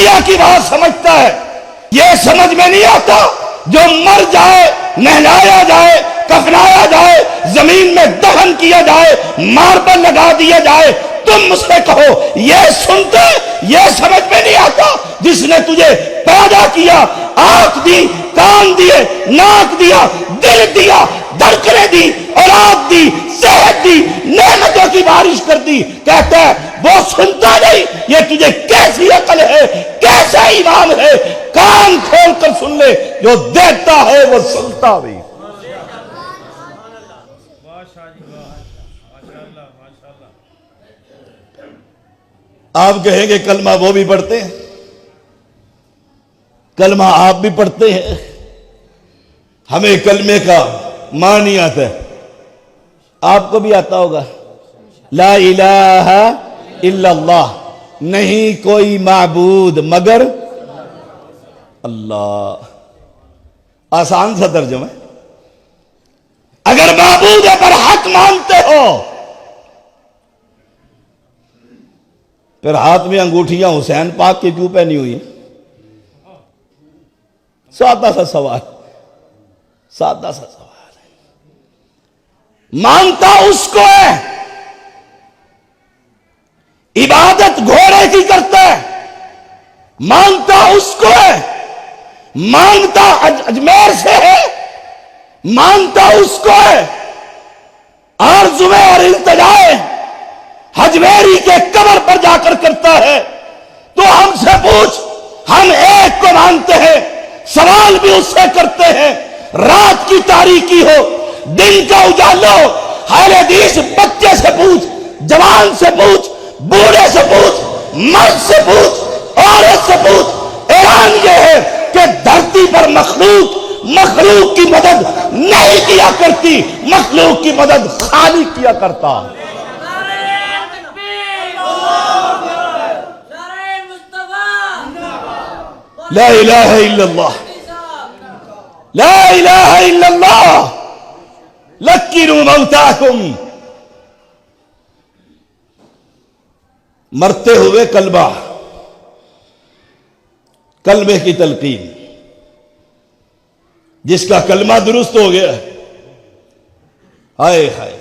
دنیا کی بات سمجھتا ہے، یہ سمجھ میں نہیں آتا جو مر جائے، نہلایا جائے، کفنایا جائے، زمین میں دفن کیا جائے، ماربل لگا دیا جائے، تم مجھ سے کہو یہ سنتے؟ یہ سمجھ میں نہیں آتا جس نے تجھے پیدا کیا، آنکھ دی، کان دیے، ناک دیا، دل دیا، دھڑکنیں دی، اولاد دی، صحت دی، نعمتوں کی بارش کر دی، کہتا ہے وہ سنتا نہیں؟ یہ تجھے کیسی عقل ہے، کیسا ایمان ہے؟ کان کھول کر سن لے، جو دیتا ہے وہ سنتا بھی۔ آپ کہیں گے کلمہ وہ بھی پڑھتے ہیں، کلمہ آپ بھی پڑھتے ہیں، ہمیں کلمے کا معنی آتا ہے، آپ کو بھی آتا ہوگا، لا الہ الا اللہ، نہیں کوئی معبود مگر اللہ۔ آسان سا ترجمہ ہے۔ اگر معبود پر حق مانتے ہو پھر ہاتھ میں انگوٹھیاں حسین پاک کی کیوں پہنی ہوئی ہیں؟ سادہ سا سوال، سادہ سا سوال ہے۔ مانتا اس کو ہے، عبادت گھوڑے کی کرتا ہے، مانتا اس کو ہے، مانگتا اجمیر سے ہے، مانتا اس کو ہے، آرزویں اور التجائیں حجویری کے قبر پر جا کر کرتا ہے۔ تو ہم سے پوچھ، ہم ایک کو مانتے ہیں، سوال بھی اس سے کرتے ہیں، رات کی تاریکی ہو، دن کا اجالو، اہل حدیث بچے سے پوچھ، جوان سے پوچھ، بوڑھے سے پوچھ، مرد سے پوچھ، عورت سے پوچھ، اعلان یہ ہے کہ دھرتی پر مخلوق کی مدد نہیں کیا کرتی، مخلوق کی مدد خالق کیا کرتا۔ لا الہ الا اللہ، لا الہ الا اللہ، لکنوا موتاکم۔ مرتے ہوئے کلمہ، کلمے کی تلقین، جس کا کلمہ درست ہو گیا، ہائے ہائے،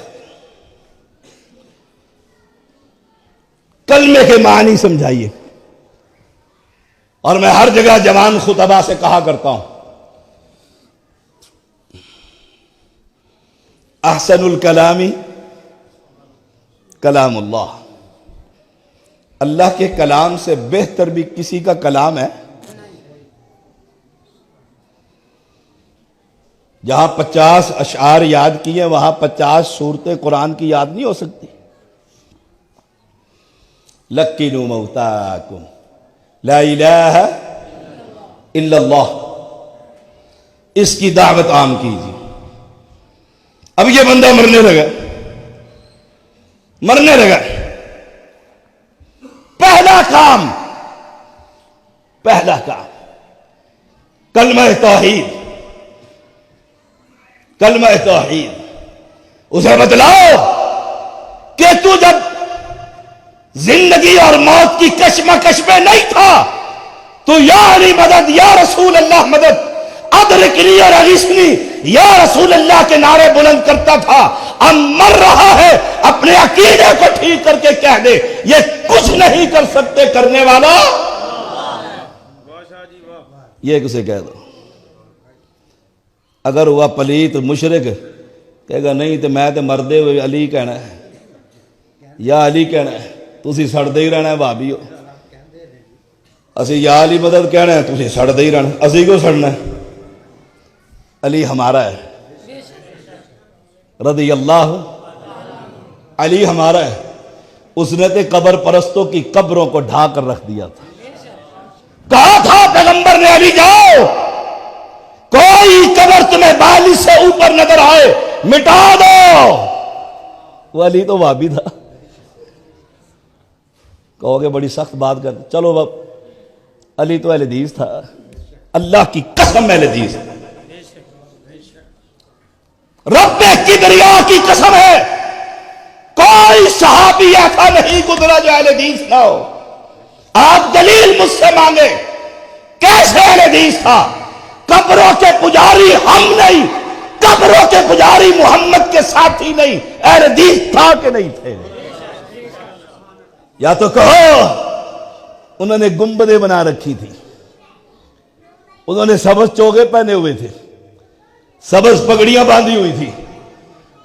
کلمے کے معنی سمجھائیے۔ اور میں ہر جگہ جوان خطبہ سے کہا کرتا ہوں، احسن الکلامی کلام اللہ، اللہ کے کلام سے بہتر بھی کسی کا کلام ہے؟ جہاں 50 اشعار یاد کیے وہاں 50 سورتیں قرآن کی یاد نہیں ہو سکتی۔ لکنوا موتاکم، لا الہ الا اللہ، اس کی دعوت عام کیجیے۔ اب یہ بندہ مرنے لگا، پہلا کام کلمہ توحید، اسے بتلاؤ کہ تو جب زندگی اور موت کی کشمکش میں نہیں تھا تو یا علی مدد، یا رسول اللہ مدد، ادرکنی اور اغیثنی، یا رسول اللہ کے نعرے بلند کرتا تھا۔ اب مر رہا ہے، اپنے عقیدے کو ٹھیک کر کے کہہ دے یہ کچھ نہیں کر سکتے کرنے والا، یہ کسے کہہ دو۔ اگر ہوا پلیت مشرک، کہے گا نہیں تو میں تو مردے ہوئے علی کہنا ہے، یا علی کہنا ہے، تسی سڑدے ہی رہنا ہے، بھابی ہو، اسی یا علی مدد کہنا ہے، تسی سڑدے ہی رہنا، اسی کو سڑنا ہے۔ علی ہمارا ہے، رضی اللہ، علی ہمارا ہے۔ اس نے تو قبر پرستوں کی قبروں کو ڈھا کر رکھ دیا تھا، کہا تھا پیغمبر نے علی جاؤ، کوئی قبر تمہیں بالی سے اوپر نظر آئے مٹا دو۔ وہ علی تو وہابی تھا، کہو گے بڑی سخت بات کر، چلو باب، علی تو اہل حدیث تھا، اللہ کی قسم اہل حدیث، رب کبریا کی قسم ہے، کوئی صحابی ایسا نہیں گزرا جو اہل حدیث نہ ہو۔ آپ دلیل مجھ سے مانگے کیسے اہل حدیث تھا؟ قبروں کے پجاری ہم نہیں، قبروں کے پجاری محمد کے ساتھی نہیں، اہل حدیث تھا کہ نہیں تھے؟ یا تو کہو انہوں نے گنبدیں بنا رکھی تھی، انہوں نے سبز چوگے پہنے ہوئے تھے، سبز پگڑیاں باندھی ہوئی تھی،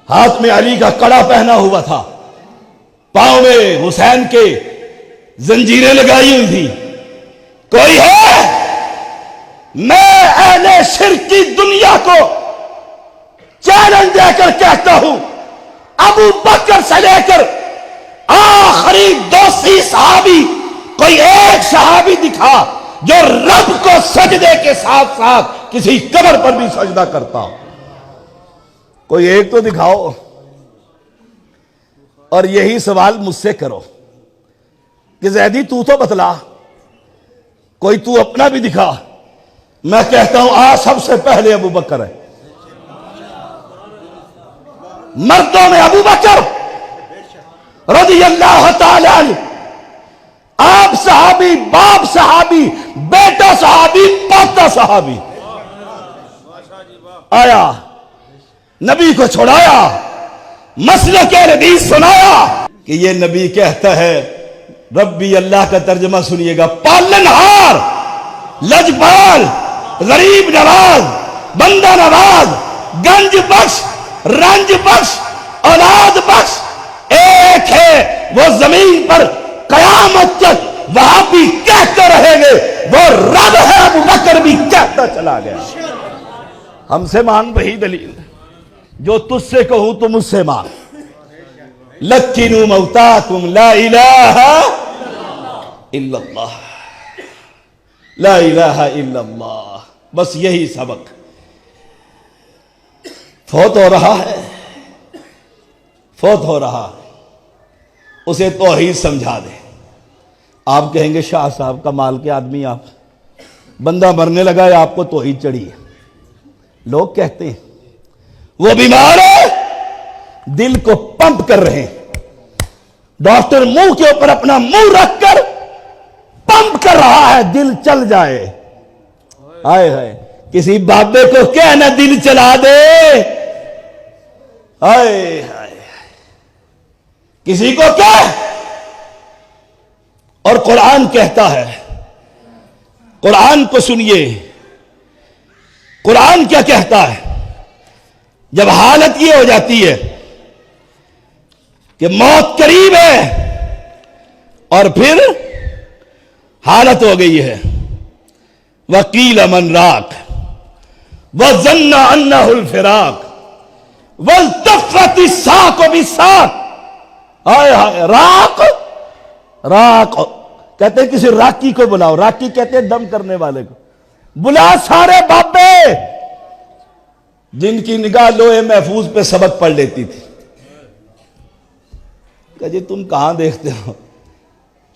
ہاتھ میں علی کا کڑا پہنا ہوا تھا، پاؤں میں حسین کے زنجیریں لگائی ہوئی تھی۔ کوئی ہے؟ میں اہل شرک کی دنیا کو چیلنج دے کر کہتا ہوں، ابو بکر سے لے کر آخری 200 صحابی کوئی ایک صحابی دکھا جو رب کو سجدے کے ساتھ ساتھ کسی قبر پر بھی سجدہ کرتا ہو، کوئی ایک تو دکھاؤ۔ اور یہی سوال مجھ سے کرو کہ زیدی تو بتلا، کوئی تو اپنا بھی دکھا۔ میں کہتا ہوں سب سے پہلے ابو بکر ہے، مردوں میں ابو بکر رضی اللہ تعالی عنہ، آپ صحابی، باپ صحابی، بیٹا صحابی، پوتا صحابی، آیا نبی کو چھوڑایا، مسلک حدیث سنایا کہ یہ نبی کہتا ہے، ربی اللہ کا ترجمہ سنیے گا، پالنہار، لجپال، غریب نواز، بندہ نواز، گنج بخش، رنج بخش، اولاد بخش ایک ہے، وہ زمین پر قیامت تک وہاں بھی کہتے رہیں گے، وہ رب ہے۔ ابو بکر بھی کہتا چلا گیا۔ ہم سے مانگ وہی دلیل جو تجھ سے کہوں تو مجھ سے مانگ۔ لکنوا موتاکم لا الہ الا اللہ، لا الہ الا اللہ، بس یہی سبق۔ فوت ہو رہا ہے، فوت ہو رہا ہے، اسے توحید سمجھا دے۔ آپ کہیں گے شاہ صاحب کمال کے آدمی آپ، بندہ مرنے لگا ہے آپ کو توحید چڑھی ہے۔ لوگ کہتے ہیں وہ بیمار ہے، دل کو پمپ کر رہے ہیں، ڈاکٹر منہ کے اوپر اپنا منہ رکھ کر پمپ کر رہا ہے دل چل جائے۔ آئے ہائے، کسی بابے کو کہنا دل چلا دے، آئے ہائے، کسی کو کہہ۔ اور قرآن کہتا ہے، قرآن کو سنیے، قرآن کیا کہتا ہے؟ جب حالت یہ ہو جاتی ہے کہ موت قریب ہے اور پھر حالت ہو گئی ہے، وَقِيلَ مَنْ رَاقٍ وَظَنَّ أَنَّهُ الْفِرَاقُ وَالْتَفَّتِ السَّاقُ بِالسَّاقِ۔ آئے ہائے، راق، راق کہتے ہیں کسی راکی کو بلاؤ، راکی کہتے ہیں دم کرنے والے کو، بلا سارے بابے جن کی نگاہ لوہے محفوظ پہ سبق پڑھ لیتی تھی۔ کہ جی تم کہاں دیکھتے ہو؟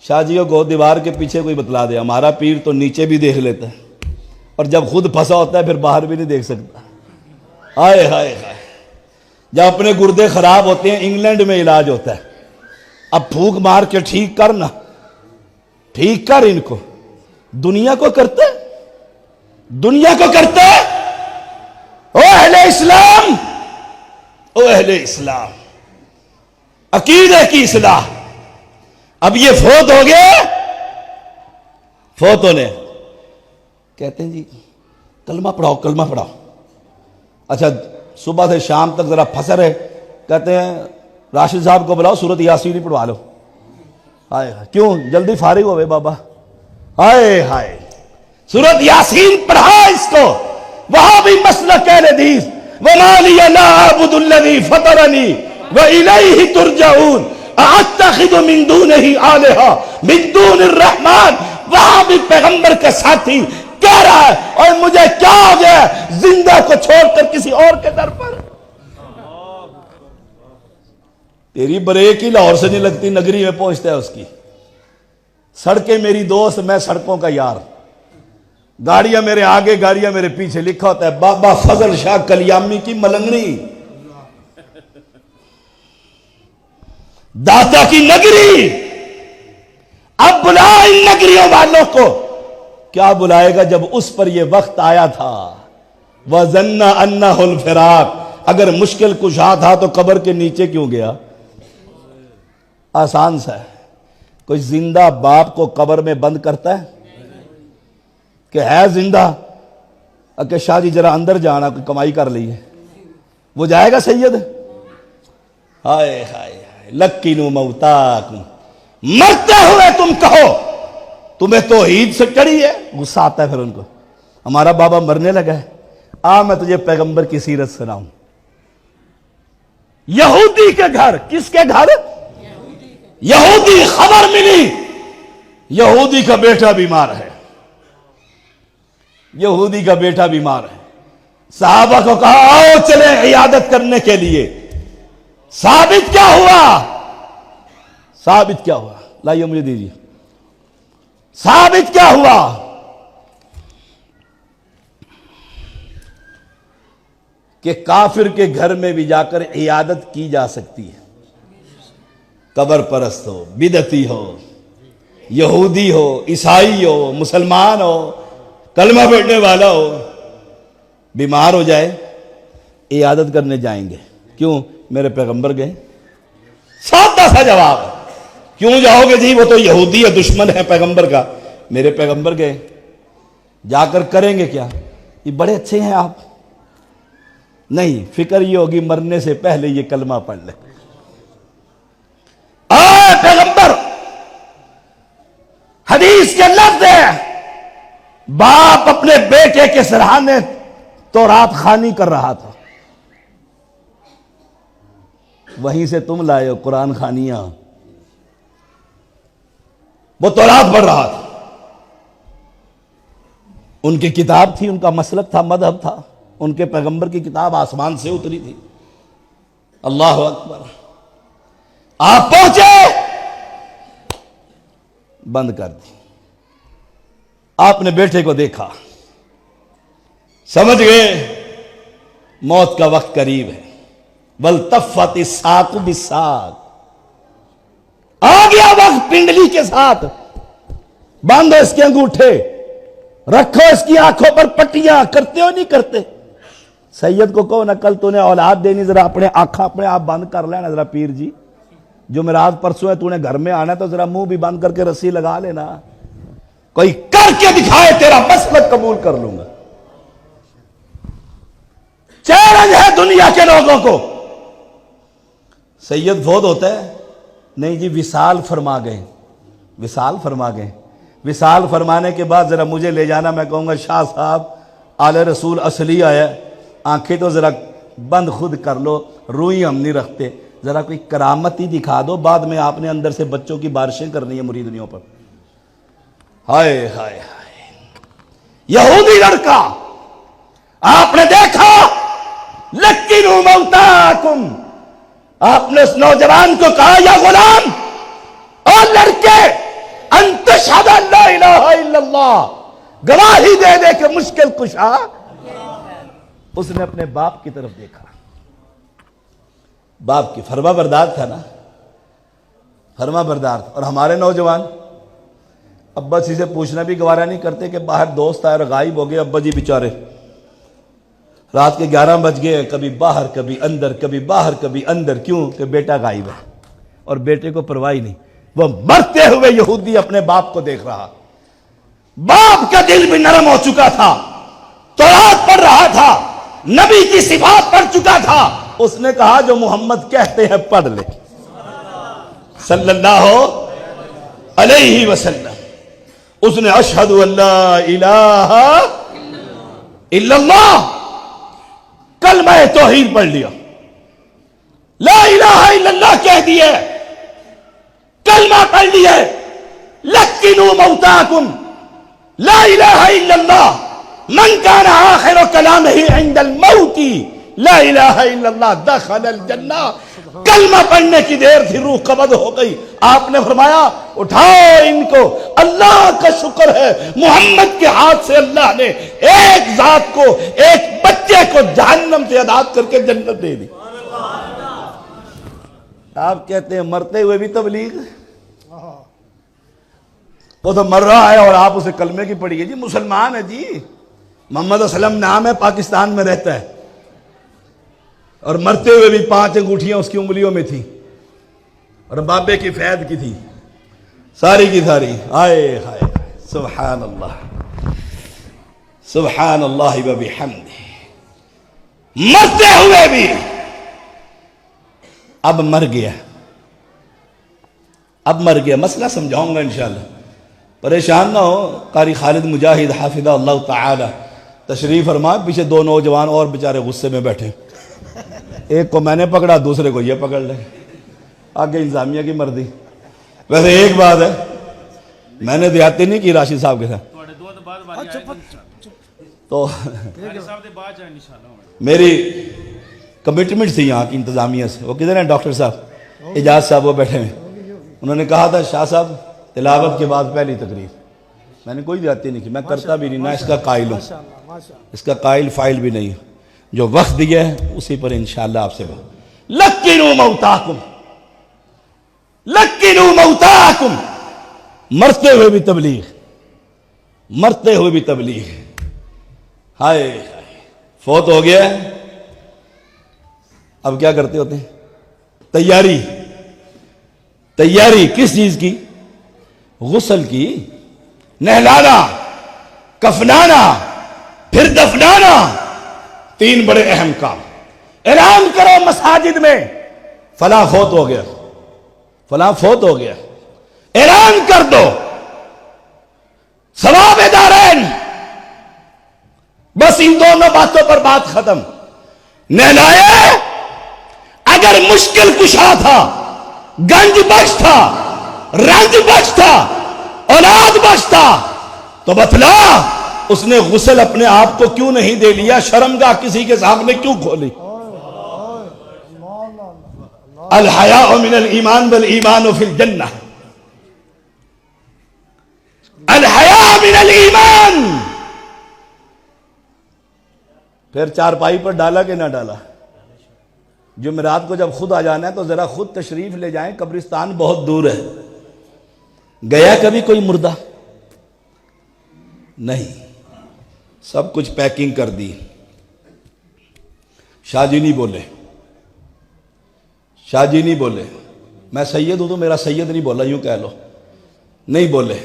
شاہ جیوں کو دیوار کے پیچھے کوئی بتلا دے، ہمارا پیر تو نیچے بھی دیکھ لیتا ہے، اور جب خود پھنسا ہوتا ہے پھر باہر بھی نہیں دیکھ سکتا۔ آئے ہائے ہائے، جب اپنے گردے خراب ہوتے ہیں انگلینڈ میں علاج ہوتا ہے، اب پھونک مار کے ٹھیک کرنا، ٹھیک کر ان کو، دنیا کو کرتے، دنیا کو کرتے۔ او اہل اسلام، او اہل اسلام، عقیدے کی اصلاح۔ اب یہ فوت ہو گیا، فوت ہونے کہتے ہیں جی کلمہ پڑھاؤ، کلمہ پڑھاؤ۔ اچھا صبح سے شام تک ذرا پھنسے رہے، کہتے ہیں راشد صاحب کو بلاؤ سورت یاسین ہی پڑھوا لو۔ ہائے ہائے، کیوں جلدی فارغ ہوئے بابا؟ ہائے ہائے، سورت یاسین پڑھا اس کو، وہاں بھی مسلک اہل حدیث، وَمَا لِيَ لَا أَعْبُدُ الَّذِي فَطَرَنِي وَإِلَيْهِ تُرْجَعُونَ أَأَتَّخِذُ مِن دُونِهِ آلِهَةً مِن دُونِ الرَّحْمَٰنِ۔ وہاں بھی پیغمبر کا ساتھی کہہ رہا ہے، اور مجھے کیا ہو گیا زندہ کو چھوڑ کر کسی اور کے در پر؟ تیری بریک ہی لاہور سے نہیں لگتی، نگری میں پہنچتا ہے اس کی۔ سڑکیں میری دوست، میں سڑکوں کا یار، گاڑیاں میرے آگے گاڑیاں میرے پیچھے، لکھا ہوتا ہے بابا فضل شاہ کلیامی کی ملنگری، داتا کی نگری، اب بلا ان نگریوں والوں کو. کیا بلائے گا جب اس پر یہ وقت آیا تھا. وَظَنَّ أَنَّهُ الْفِرَاقُ. اگر مشکل کشا تھا تو قبر کے نیچے کیوں گیا؟ آسان سا ہے. کوئی زندہ باپ کو قبر میں بند کرتا ہے کہ ہے زندہ کہ شاہ جی ذرا اندر جانا کوئی کمائی کر لی ہے؟ وہ جائے گا سید؟ ہائے ہائے لَكِّنُوا مَوْتَاكُمْ. مرتے ہوئے تم کہو تمہیں توحید سے چڑھی ہے. غصہ آتا ہے پھر ان کو. ہمارا بابا مرنے لگا ہے، میں تجھے پیغمبر کی سیرت سناؤں. یہودی کے گھر. کس کے گھر؟ یہودی. خبر ملی یہودی کا بیٹا بیمار ہے. یہودی کا بیٹا بیمار ہے. صحابہ کو کہا آؤ چلیں عیادت کرنے کے لیے. ثابت کیا ہوا؟ ثابت کیا ہوا؟ لائیے مجھے دیجیے. ثابت کیا ہوا؟ کہ کافر کے گھر میں بھی جا کر عیادت کی جا سکتی ہے. قبر پرست ہو، بدعتی ہو، یہودی ہو، عیسائی ہو، مسلمان ہو، کلمہ پڑھنے والا ہو، بیمار ہو جائے عیادت کرنے جائیں گے. کیوں؟ میرے پیغمبر گئے. سادہ سا جواب ہے. کیوں جاؤ گے جی؟ وہ تو یہودی ہے، دشمن ہے پیغمبر کا. میرے پیغمبر گئے. جا کر کریں گے کیا؟ یہ بڑے اچھے ہیں آپ. نہیں، فکر یہ ہوگی مرنے سے پہلے یہ کلمہ پڑھ لیں. پیغمبر حدیث کے لفظ ہے، باپ اپنے بیٹے کے سرہانے تورات خوانی کر رہا تھا. وہیں سے تم لائے ہو قرآن خوانیاں. وہ تورات پڑھ رہا تھا. ان کی کتاب تھی، ان کا مسلک تھا، مذہب تھا. ان کے پیغمبر کی کتاب آسمان سے اتری تھی. اللہ اکبر. آپ پہنچے، بند کر دی. آپ نے بیٹے کو دیکھا، سمجھ گئے موت کا وقت قریب ہے. وَالْتَفَّتِ السَّاقُ بِالسَّاقِ. آ گیا وقت پنڈلی کے ساتھ. باندھو اس کے انگوٹھے، رکھو اس کی آنکھوں پر پٹیاں. کرتے ہو نہیں کرتے؟ سید کو کہو نا کل تو نے اولاد دینی، ذرا اپنے آنکھیں اپنے آپ بند کر لینا. ذرا پیر جی جمعرات پرسوں ہے، تو نے گھر میں آنا تو ذرا منہ بھی بند کر کے رسی لگا لینا. کوئی کر کے دکھائے تیرا مسلک قبول کر لوں گا. چیلنج ہے دنیا کے لوگوں کو. سید فوت ہوتا ہے؟ نہیں جی، وصال فرما گئے. وصال فرما گئے. وصال فرمانے کے بعد ذرا مجھے لے جانا. میں کہوں گا شاہ صاحب آل رسول اصلی آیا، آنکھیں تو ذرا بند خود کر لو، روئی ہم نہیں رکھتے. ذرا کوئی کرامت ہی دکھا دو. بعد میں آپ نے اندر سے بچوں کی بارشیں کرنی ہیں مریدنیوں پر. ہائے ہائے ہائے. یہودی لڑکا آپ نے دیکھا. لَكِّنُوا مَوْتَاكُمْ. آپ نے اس نوجوان کو کہا یا غلام اور لڑکے، ان تشہد ان لا الہ الا اللہ، گواہی دے دے کہ مشکل کشا. اس نے اپنے باپ کی طرف دیکھا. باپ کی فرما بردار تھا نا، فرما بردار تھا. اور ہمارے نوجوان ابا جی سے پوچھنا بھی گوارا نہیں کرتے کہ باہر دوست آئے اور غائب ہو گئے. ابا جی بیچارے رات کے 11 بج گئے، کبھی باہر کبھی اندر، کبھی باہر کبھی اندر. کیوں؟ کہ بیٹا غائب ہے اور بیٹے کو پرواہ نہیں. وہ مرتے ہوئے یہودی اپنے باپ کو دیکھ رہا. باپ کا دل بھی نرم ہو چکا تھا، تورات پڑھ رہا تھا، نبی کی صفات پڑھ چکا تھا. اس نے کہا جو محمد کہتے ہیں پڑھ لے صلی اللہ علیہ وسلم. اس نے اشہد ان لا الہ الا اللہ کلمہ توحید پڑھ لیا. لا الہ الا اللہ کہہ دیے، کلمہ پڑھ لیے. لَكِّنُوا مَوْتَاكُمْ. لا الہ الا اللہ من کان آخر کلامہ عند الموت لا الہ الا اللہ دخل الجنہ. کلمہ پڑھنے کی دیر تھی، روح قبض ہو گئی. آپ نے فرمایا اٹھاؤ ان کو. اللہ کا شکر ہے محمد کے ہاتھ سے اللہ نے ایک ذات کو، ایک بچے کو جہنم سے آزاد کر کے جنت دے دی. آپ کہتے ہیں مرتے ہوئے بھی تبلیغ. وہ تو مر رہا ہے اور آپ اسے کلمے کی پڑھیے جی مسلمان ہے جی، محمد اسلم نام ہے، پاکستان میں رہتا ہے، اور مرتے ہوئے بھی 5 انگوٹھیاں اس کی انگلیوں میں تھیں اور بابے کی فید کی تھی ساری کی ساری. آئے ہائے سبحان اللہ سبحان اللہ و بحمدہ. مرتے ہوئے بھی اب مر گیا، اب مر گیا. مسئلہ سمجھاؤں گا انشاءاللہ، پریشان نہ ہو. قاری خالد مجاہد حافظہ اللہ تعالی تشریف فرما. پیچھے 2 نوجوان اور بیچارے غصے میں بیٹھے، ایک کو میں نے پکڑا، دوسرے کو یہ پکڑ لے. آگے انتظامیہ کی مرضی. ویسے ایک بات ہے، میں نے دیہاتی نہیں کی راشد صاحب کے ساتھ، تو میری کمٹمنٹ تھی یہاں کی انتظامیہ سے. وہ کدھر ہیں ڈاکٹر صاحب اعجاز صاحب، وہ بیٹھے ہیں. انہوں نے کہا تھا شاہ صاحب تلاوت کے بعد پہلی تقریر. میں نے کوئی دیہاتی نہیں کی، میں کرتا بھی نہیں، نہ اس کا قائل ہوں، اس کا قائل فائل بھی نہیں ہوں. جو وقت دیا ہے اسی پر انشاءاللہ آپ سے بات. لکنوا موتاکم، لکنوا موتاکم. مرتے ہوئے بھی تبلیغ، مرتے ہوئے بھی تبلیغ. ہائے فوت ہو گیا ہے، اب کیا کرتے ہوتے ہیں؟ تیاری. تیاری کس چیز کی؟ غسل کی، نہلانا، کفنانا، پھر دفنانا. 3 بڑے اہم کام. اعلان کرو مساجد میں فلاں فوت ہو گیا، فلاں فوت ہو گیا، اعلان کر دو. ثواب دارین. بس ان دونوں باتوں پر بات ختم. نہلائے، اگر مشکل کشا تھا، گنج بخش تھا، رنج بخش تھا، اولاد بخش تھا، تو بتلا اس نے غسل اپنے آپ کو کیوں نہیں دے لیا؟ شرمگاہ کسی کے سامنے کیوں کھولی؟ الحیاء من الایمان والایمان فی الجنہ. الحیاء من الایمان. پھر چارپائی پر ڈالا کہ نہ ڈالا؟ جمعرات کو جب خود آ جانا ہے تو ذرا خود تشریف لے جائیں، قبرستان بہت دور ہے. گیا کبھی کوئی مردہ؟ نہیں، سب کچھ پیکنگ کر دی. شاہ جی نہیں بولے، شاہ جی نہیں بولے. میں سید ہوں تو میرا سید نہیں بولا، یوں کہہ لو، نہیں بولے.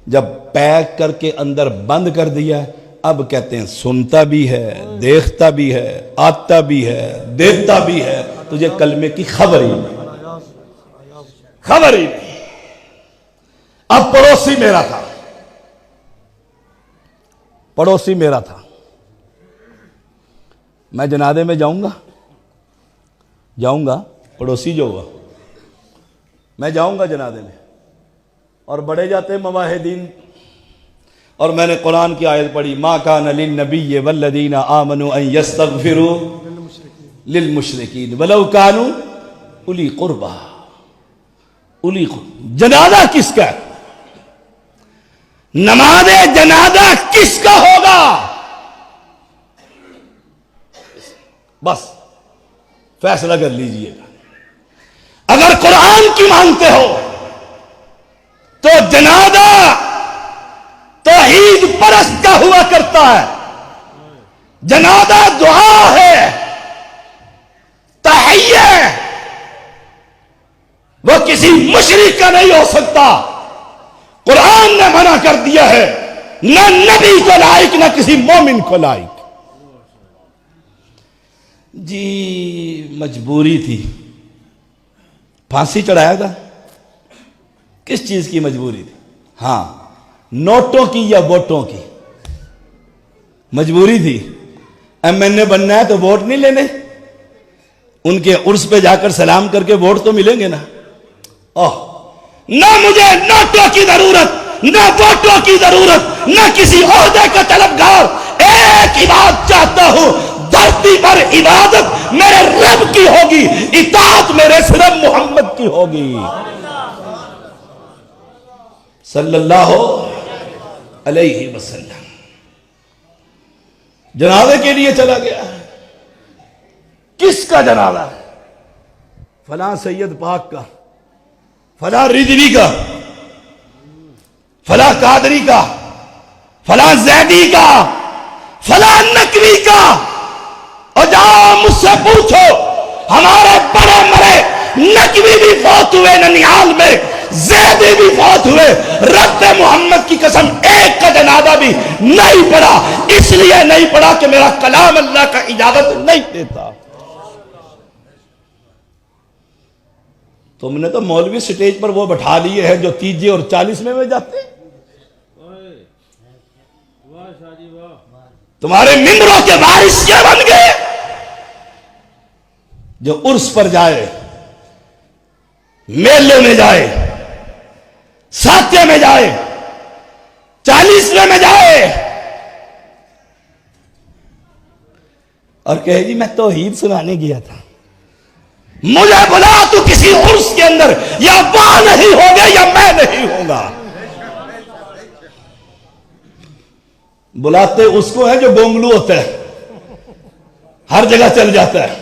جب پیک کر کے اندر بند کر دیا، اب کہتے ہیں سنتا بھی ہے، دیکھتا بھی ہے، آتا بھی ہے، دیکھتا بھی ہے، تجھے کلمے کی خبر ہی نہیں، خبر ہی نہیں. اب پڑوسی میرا تھا، پڑوسی میرا تھا. میں جنازے میں جاؤں گا، پڑوسی جو ہوا میں جاؤں گا جنازے میں، اور بڑے جاتے مواحدین. اور میں نے قرآن کی آیت پڑھی، ما کان للنبی والذین آمنوا ان یستغفروا للمشرکین ولو کانوا اولی قربا. اولی قربا. جنازہ کس کا؟ نماز جنازہ کس کا ہوگا؟ بس فیصلہ کر لیجئے گا. اگر قرآن کی مانتے ہو تو جنازہ توحید پرست کا ہوا کرتا ہے. جنازہ دعا ہے، تحیہ، وہ کسی مشرک کا نہیں ہو سکتا. قرآن نے منع کر دیا ہے، نہ نبی کو لائق نہ کسی مومن کو لائق. جی مجبوری تھی. پھانسی چڑھایا تھا، کس چیز کی مجبوری تھی؟ ہاں، نوٹوں کی یا ووٹوں کی مجبوری تھی. ایم این اے بننا ہے تو ووٹ نہیں لینے، ان کے عرس پہ جا کر سلام کر کے ووٹ تو ملیں گے نا. نہ مجھے نوٹوں کی ضرورت، نہ ووٹوں کی ضرورت، نہ کسی عہدے کا طلبگار. ایک ہی بات چاہتا ہوں، دھرتی پر عبادت میرے رب کی ہوگی، اطاعت میرے صرف محمد کی ہوگی صلی اللہ علیہ وسلم. جنازے کے لیے چلا گیا. کس کا جنازہ؟ فلاں سید پاک کا، فلاں رضوی کا. فلاں قادری کا، فلاں زیدی کا، فلاں نقوی کا، اور جاؤ مجھ سے پوچھو ہمارے بڑے مرے نقوی بھی فوت ہوئے ننیال میں، زیدی بھی فوت ہوئے، رب محمد کی قسم ایک کا جنازہ بھی نہیں پڑا، اس لیے نہیں پڑا کہ میرا کلام اللہ کا اجازت نہیں دیتا۔ تم نے تو مولوی سٹیج پر وہ بٹھا لیے ہیں جو 30 اور 40 میں جاتے ہیں، تمہارے ممبروں کے وارث کیا بن گئے؟ جو عرس پر جائے، میلے میں جائے، ساتھے میں جائے، 40ویں میں جائے اور کہے جی میں توحید سنانے گیا تھا، مجھے بلا تو کسی عرس کے اندر، یا وہاں نہیں ہوگا یا میں نہیں ہوں گا۔ بلاتے اس کو ہے جو گونگلو ہوتا ہے، ہر جگہ چل جاتا ہے۔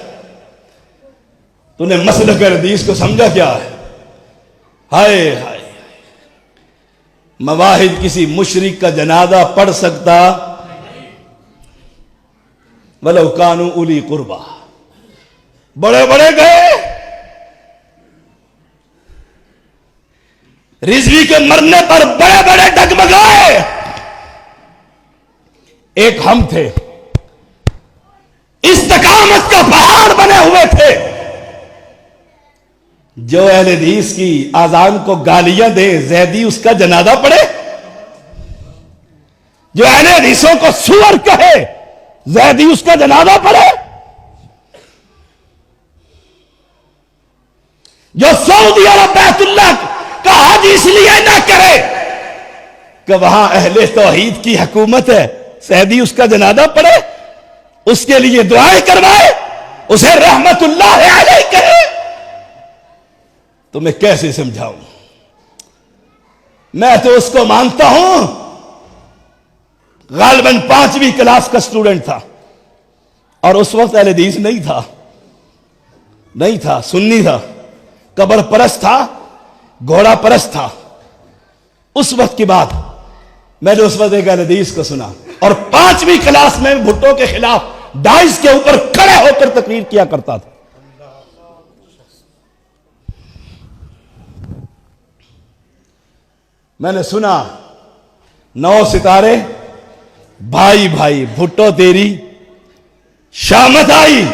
تو نے مسلک حدیث کو سمجھا کیا ہے؟ ہائے ہائے، مواحد کسی مشرک کا جنازہ پڑھ سکتا ولو کانوا اولی قربا، بڑے بڑے گئے، رضوی کے مرنے پر بڑے بڑے ڈگمگائے، ایک ہم تھے، استقامت کا پہاڑ بنے ہوئے تھے، جو اہل حدیث کی آذان کو گالیاں دے زیدی اس کا جنازہ پڑھے، جو اہل حدیثوں کو سور کہے زیدی اس کا جنازہ پڑھے، جو سعودی عرب بیت اللہ کا حج اس لیے نہ کرے کہ وہاں اہل توحید کی حکومت ہے، زیدی اس کا جنازہ پڑھے، اس کے لیے دعائیں کروائے، اسے رحمت اللہ علیہ کہے، تو میں کیسے سمجھاؤں؟ میں تو اس کو مانتا ہوں، غالباً 5ویں کلاس کا سٹوڈنٹ تھا، اور اس وقت اہل حدیث نہیں تھا، سنی تھا، قبر پرست تھا، گھوڑا پرست تھا۔ اس وقت کی بات، میں نے اس وقت ایک اہل حدیث کو سنا، اور 5ویں کلاس میں بھٹو کے خلاف ڈائز کے اوپر کھڑے ہو کر تقریر کیا کرتا تھا۔ میں نے سنا 9 ستارے، بھائی بھائی بھٹو تیری شامت آئی،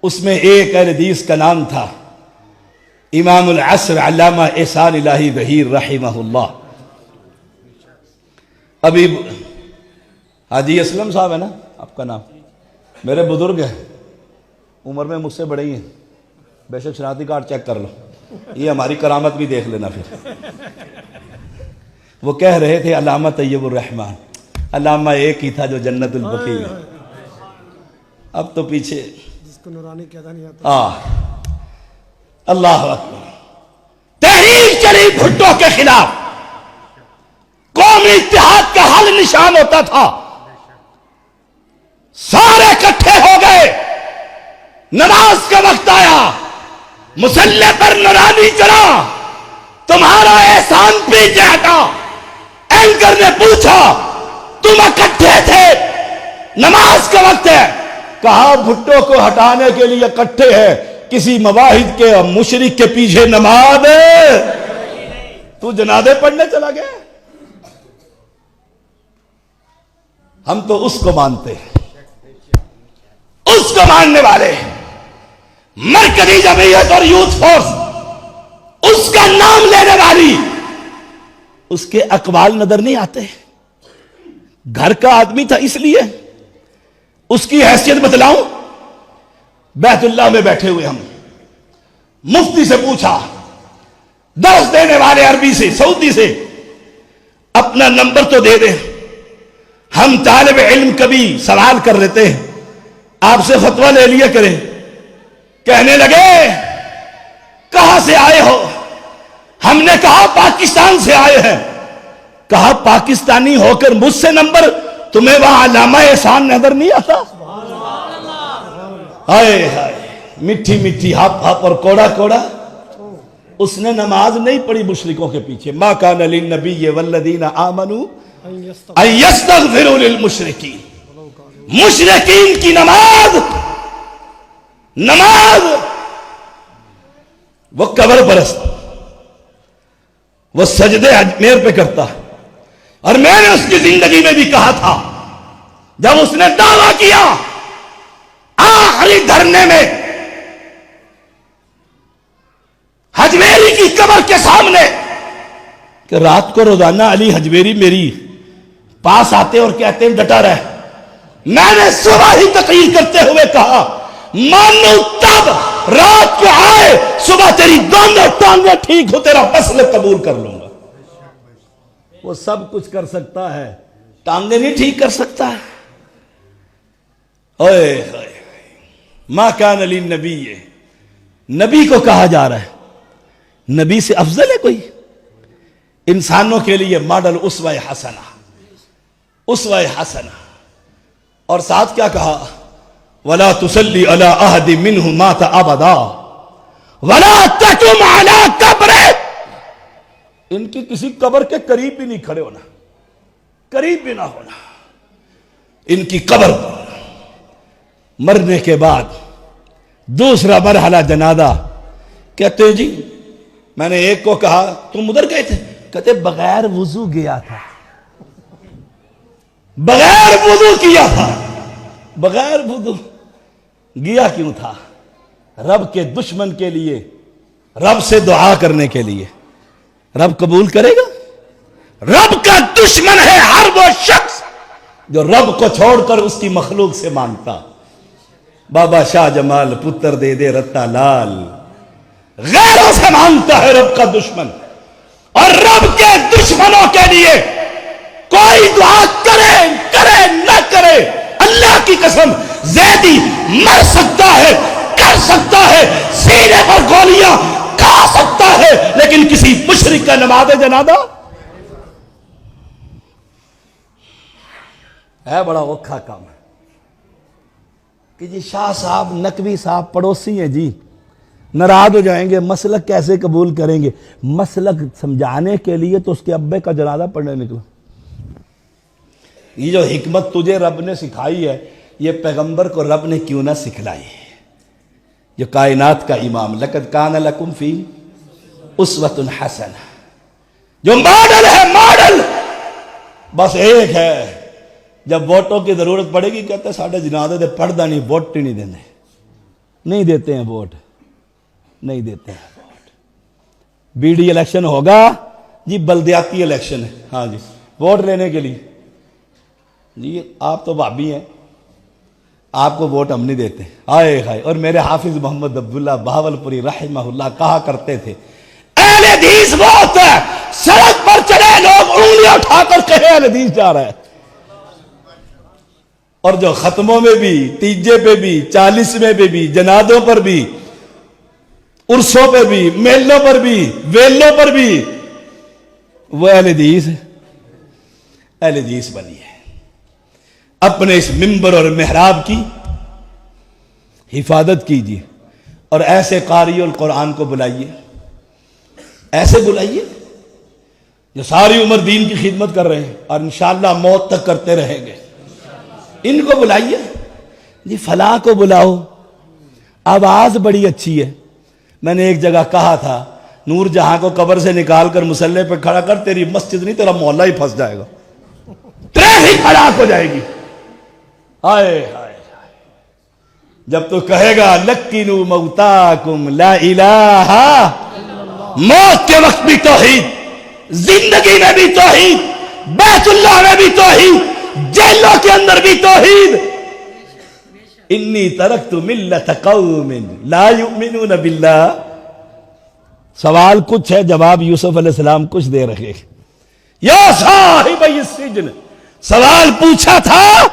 اس میں ایک اہل حدیث کا نام تھا امام العصر علامہ احسان الہی ظہیر رحمہ اللہ۔ ابھی حاجی اسلم صاحب ہے نا آپ کا نام، میرے بزرگ ہیں، عمر میں مجھ سے بڑے ہی ہیں، بے شک شناختی کارڈ چیک کر لو، یہ ہماری کرامت بھی دیکھ لینا۔ پھر وہ کہہ رہے تھے علامہ طیب الرحمن، علامہ ایک ہی تھا جو جنت البقیع میں، اب تو پیچھے جس کو نورانی کہتا نہیں آتا۔ اللہ اکبر، تحریک چلی بھٹو کے خلاف، قومی اتحاد کا حل نشان ہوتا تھا، سارے اکٹھے ہو گئے، نماز کا وقت آیا، مصلی پر نورانی چلا، تمہارا احسان پیچھے ہٹا۔ اینکر نے پوچھا تم اکٹھے تھے، نماز کا وقت ہے، کہا بھٹو کو ہٹانے کے لیے اکٹھے ہیں، کسی مواحد کے مشرک کے پیچھے نماز تو جنازے پڑھنے چلا گیا۔ ہم تو اس کو مانتے ہیں، اس کو ماننے والے، مرکزی جمعیت اور یوتھ فورس، اس کا نام لینے والی، اس کے اقوال نظر نہیں آتے، گھر کا آدمی تھا اس لیے۔ اس کی حیثیت بتلاؤں، بیت اللہ میں بیٹھے ہوئے ہم، مفتی سے پوچھا، درس دینے والے عربی سے، سعودی سے، اپنا نمبر تو دے دیں، ہم طالب علم کبھی سوال کر لیتے ہیں، آپ سے فتویٰ لے لیا کریں۔ کہنے لگے کہاں سے آئے ہو؟ ہم نے کہا پاکستان سے آئے ہیں۔ کہا پاکستانی ہو کر مجھ سے نمبر، تمہیں وہاں علامہ احسان نظر نہیں آتا؟ ہائے ہائے، میٹھی میٹھی ہپ ہپ اور کوڑا کوڑا، اس نے نماز نہیں پڑھی مشرکوں کے پیچھے. ما کان للنبی والذین آمنوا ان یستغفروا للمشرکین. مشرکین کی نماز وہ قبر پرست، وہ سجدے اجمیر پہ کرتا. اور میں نے اس کی زندگی میں بھی کہا تھا، جب اس نے دعویٰ کیا آخری دھرنے میں حجویری کی قبر کے سامنے کہ رات کو روزانہ علی حجویری میری پاس آتے اور کہتے ہیں ڈٹا رہے. میں نے صبح ہی تقریر کرتے ہوئے کہا مانو تب رات کو آئے صبح تیری دونوں ٹانگیں ٹھیک ہو تیرا مسئلہ قبول کر لوں گا. وہ سب کچھ کر سکتا ہے، ٹانگیں نہیں ٹھیک کر سکتا ہے. اوئے ما کان للنبی، نبی کو کہا جا رہا ہے. نبی سے افضل ہے کوئی؟ انسانوں کے لیے ماڈل اسوہ حسنہ، اسوہ حسنہ. اور ساتھ کیا کہا؟ وَلَا تُصَلِّ عَلَىٰ أَحَدٍ مِّنْهُمْ مَاتَ أَبَدًا وَلَا تَقُمْ عَلَىٰ قَبْرِهِ. ان کی کسی قبر کے قریب بھی نہیں کھڑے ہونا، قریب بھی نہ ہونا. ان کی قبر پر مرنے کے بعد دوسرا مرحلہ جنازہ. کہتے ہیں جی میں نے ایک کو کہا تم ادھر گئے تھے؟ کہتے بغیر وضو گیا تھا، بغیر وضو کیا تھا. بغیر وضو گیا کیوں تھا؟ رب کے دشمن کے لیے، رب سے دعا کرنے کے لیے. رب قبول کرے گا؟ رب کا دشمن ہے ہر وہ شخص جو رب کو چھوڑ کر اس کی مخلوق سے مانگتا. بابا شاہ جمال پتر دے دے رتا لال غیروں سے مانگتا ہے رب کا دشمن. اور رب کے دشمنوں کے لیے کوئی دعا کرے نہ کرے، اللہ کی قسم زیدی مر سکتا ہے، کر سکتا ہے، سینے پر گولیاں کھا سکتا ہے، لیکن کسی مشرک کا نماز جنازہ ہے بڑا اوکھا کام ہے. کہ جی شاہ صاحب نقوی صاحب پڑوسی ہیں جی، ناراض ہو جائیں گے، مسلک کیسے قبول کریں گے؟ مسلک سمجھانے کے لیے تو اس کے ابے کا جنازہ پڑھنے نکلا. یہ جو حکمت تجھے رب نے سکھائی ہے، یہ پیغمبر کو رب نے کیوں نہ سکھلائی؟ جو کائنات کا امام، لقد کان لکم فی اسوۃ حسنہ، جو ماڈل ہے، ماڈل بس ایک ہے. جب ووٹوں کی ضرورت پڑے گی کہتے ہیں ساڑھے جنازے دے پڑھدا نہیں، ووٹ نہیں دینے، نہیں دیتے ہیں ووٹ، نہیں دیتے ہیں ووٹ. بی ڈی الیکشن ہوگا جی، بلدیاتی الیکشن ہے، ہاں جی ووٹ لینے کے لیے. جی آپ تو بھابی ہیں، آپ کو ووٹ ہم نہیں دیتے. آئے ہائے. اور میرے حافظ محمد عبداللہ بہاولپوری رحمہ اللہ کہا کرتے تھے اہل حدیث وہ ہوتا ہے سڑک پر چلے لوگ انگلیاں اٹھا کر کہے اہل حدیث جا رہا ہے. اور جو ختموں میں بھی، تیجے پہ بھی، 40 میں بھی، جنازوں پر بھی، عرسوں پہ بھی، میلوں پر بھی، ویلوں پر بھی، وہ اہل حدیث بنی ہے. اپنے اس منبر اور محراب کی حفاظت کیجیے اور ایسے قاری القرآن کو بلائیے، ایسے بلائیے جو ساری عمر دین کی خدمت کر رہے ہیں اور انشاءاللہ موت تک کرتے رہیں گے. ان کو بلائیے جی، فلاں کو بلاؤ، آواز بڑی اچھی ہے. میں نے ایک جگہ کہا تھا نور جہاں کو قبر سے نکال کر مسلح پہ کھڑا کر، تیری مسجد نہیں تیرا محلہ ہی پھنس جائے گا، ٹریفک ہلاک ہو جائے گی. آئے ہائے. جب تو کہے گا لکنوا موتاکم لا الہ، موت کے وقت بھی توحید، زندگی میں بھی توحید، بیت اللہ میں بھی توحید، جیلوں کے اندر بھی توحید. انی ترکت ملت قوم لا یؤمنون باللہ. سوال کچھ ہے، جواب یوسف علیہ السلام کچھ دے رہے. یا صاحب السجن، سوال پوچھا تھا.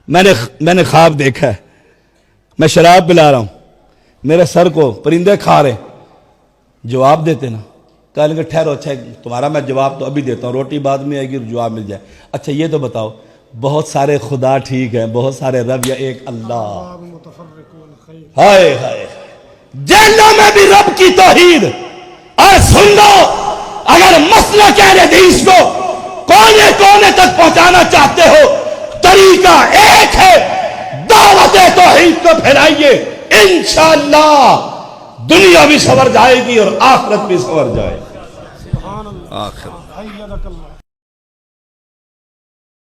میں نے خواب دیکھا ہے، میں شراب پلا رہا ہوں، میرے سر کو پرندے کھا رہے. جواب دیتے نا، کہیں گے ٹھہرو، اچھا تمہارا میں جواب تو ابھی دیتا ہوں، روٹی بعد میں آئے گی جواب مل جائے. اچھا یہ تو بتاؤ، بہت سارے خدا ٹھیک ہیں، بہت سارے رب یا ایک اللہ؟ ہائے ہائے. جیلوں میں بھی رب کی توحید. اور سن لو، اگر مسلک اہل حدیث کو کونے کونے تک پہنچانا چاہتے ہو، طریقہ ایک ہے، دعوت توحید کو پھیلائیے. انشاءاللہ دنیا بھی سنور جائے گی اور آخرت بھی سنور جائے گی. آخر